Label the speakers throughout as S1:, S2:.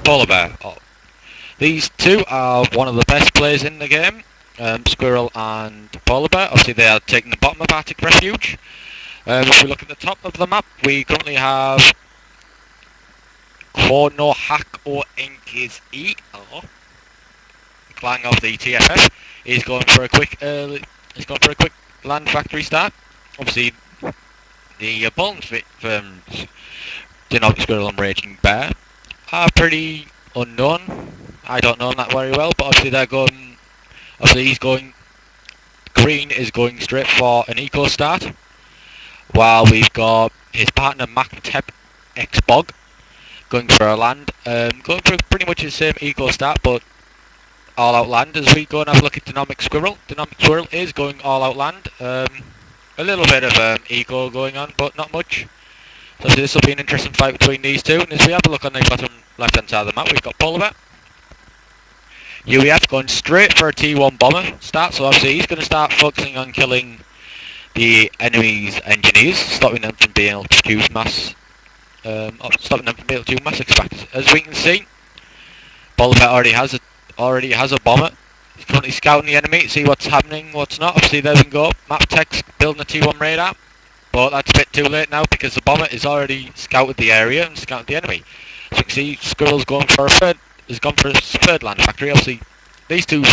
S1: Polarbear. These two are one of the best players in the game, Squirrel and Polarbear. Obviously they are taking the bottom of Arctic Refuge. If we look at the top of the map, we currently have Kocmoh or Inkis E. The clan of the TFF is going for a quick land factory start. Obviously the opponents from DeamonicSquirel and Raging Bear are pretty unknown. I don't know them that very well, but obviously they're going. Obviously Green is going straight for an eco start, while we've got his partner Mactep X-Bog going for a land, going for pretty much the same eco start, but all out land. As we go and have a look at DeamonicSquirel, DeamonicSquirel is going all out land. A little bit of eco going on, but not much. So this will be an interesting fight between these two. And as we have a look on the bottom left-hand side of the map, we've got Polarbear. UEF going straight for a T1 bomber start. So obviously he's going to start focusing on killing the enemy's engineers, stopping them from being able to choose mass, extractors. As we can see, Polarbear already has a bomber. He's currently scouting the enemy to see what's happening, what's not. Obviously there we go. Mactep's building a T1 radar. But that's a bit too late now because the bomber has already scouted the area and scouted the enemy. As you can see, Squirrel's gone for a third land factory. Obviously, these two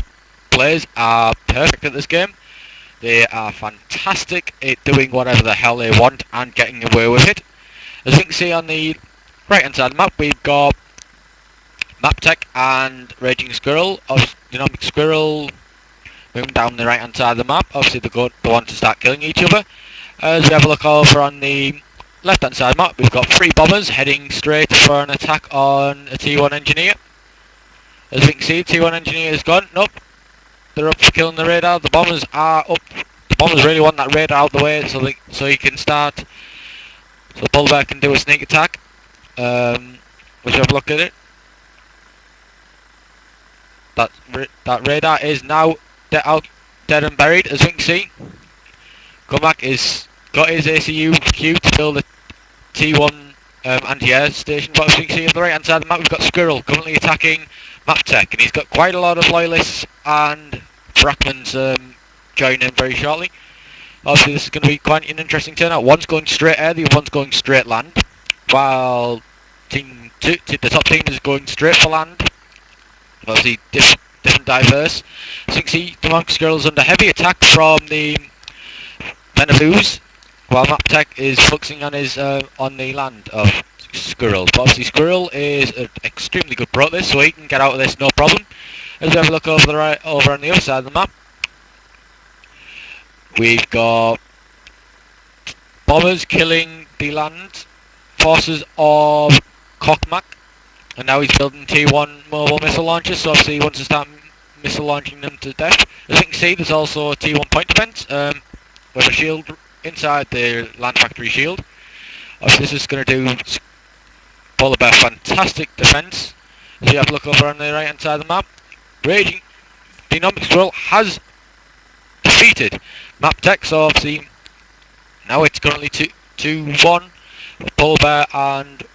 S1: players are perfect at this game. They are fantastic at doing whatever the hell they want and getting away with it. As you can see on the right-hand side of the map, we've got Mactep and Raging Squirrel. DeamonicSquirel moving down the right-hand side of the map. Obviously, they want to start killing each other. As we have a look over on the left-hand side map, we've got 3 bombers heading straight for an attack on a T1 engineer. As we can see, T1 engineer is gone. Nope, they're up for killing the radar. The bombers are up. The bombers really want that radar out the way so he can start. So Polarbear can do a sneak attack. We should have a look at it. That radar is now dead and buried. As we can see, Kocmoh has got his ACU queue to build a T1 anti-air station. But as you can see on the right hand side of the map, we've got Squirrel currently attacking Mactep, and he's got quite a lot of loyalists and Brackmans joining him very shortly. Obviously this is going to be quite an interesting turnout. One's going straight air, the other one's going straight land, while the top team is going straight for land. Obviously different diverse. As you can see, DeamonicSquirel's under heavy attack from the Men of Ooze, while Mactep is focusing on his on the land of Squirrel. But obviously Squirrel is an extremely good pro at this, so he can get out of this no problem. As we have a look over on the other side of the map, we've got bombers killing the land forces of Kocmoh, and now he's building T1 mobile missile launchers, so obviously he wants to start missile launching them to death. As you can see, there's also a T1 point defense with a shield inside the land factory shield. Obviously this is going to do Polarbear fantastic defense. As you have a look over on the right hand side of the map, Raging DeamonicSquirel has defeated Mactep, so obviously now it's currently 2-1 Polarbear and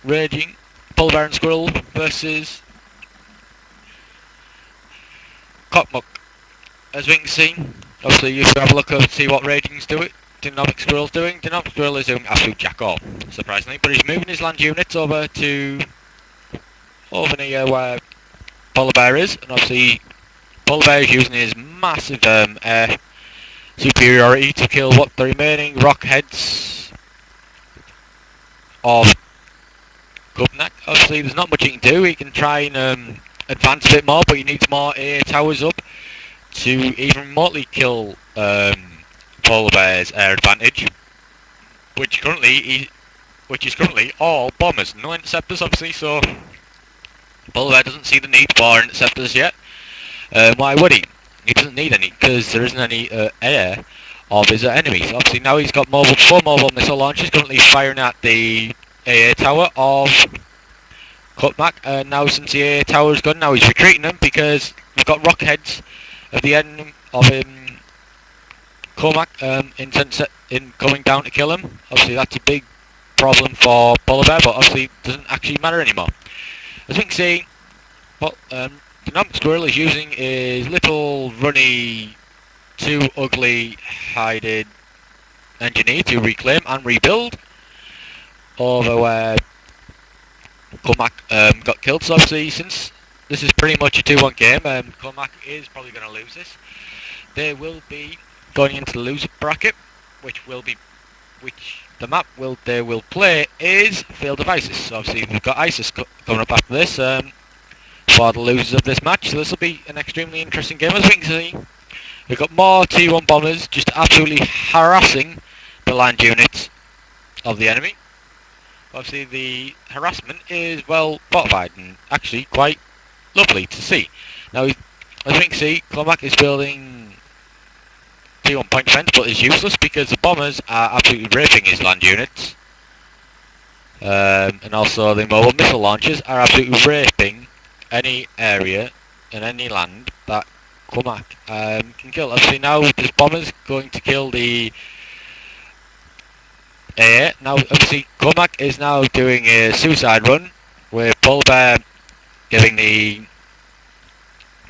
S1: Squirrel versus Kocmoh. As we can see, obviously you can have a look and see what Raging's doing. DeamonicSquirel's doing. DeamonicSquirel is doing absolute jack all, surprisingly, but he's moving his land units over near where Polarbear is, and obviously Polarbear is using his massive air superiority to kill the remaining rock heads of Kocmoh. Obviously there's not much he can do. He can try and advance a bit more, but he needs more air towers up to even remotely kill Polarbear's air advantage, which is currently all bombers, no interceptors obviously, so Polarbear doesn't see the need for interceptors yet. Why would he? He doesn't need any, because there isn't any air of his enemies. Obviously now he's got 4 mobile missile launchers currently firing at the AA tower of Kocmoh, and now since the AA tower is gone, now he's retreating them because we've got rockheads of the enemy of Kocmoh in coming down to kill him. Obviously that's a big problem for Polarbear, but obviously it doesn't actually matter anymore. As we can see, DeamonicSquirel is using his little runny, too ugly hided engineer to reclaim and rebuild over where Kocmoh got killed. So obviously, since this is pretty much a 2-1 game, Kocmoh is probably going to lose this. They will be going into the loser bracket, which the map they will play is Field of Isis. So obviously we've got Isis coming up after this for the losers of this match. So this will be an extremely interesting game. As we can see, we've got more T1 bombers just absolutely harassing the land units of the enemy. Obviously the harassment is well fortified and actually quite lovely to see. Now as we can see, Kocmoh is building T1 point defense, but is useless because the bombers are absolutely raping his land units. And also the mobile missile launchers are absolutely raping any area and any land that Kocmoh can kill. Obviously now this bomber's going to kill the air. Now obviously Kocmoh is now doing a suicide run with Polarbear giving the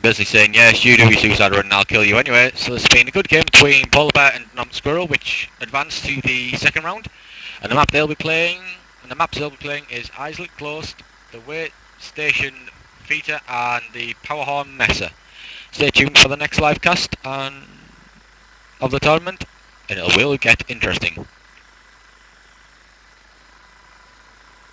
S1: basically saying, yes, you do your suicide run and I'll kill you anyway. So there's been a good game between Polarbear and DeamonicSquirel, which advanced to the second round. And the maps they'll be playing is Islip Close, the Way Station Theta and the Powerhorn Mesa. Stay tuned for the next live cast of the tournament and it will get interesting.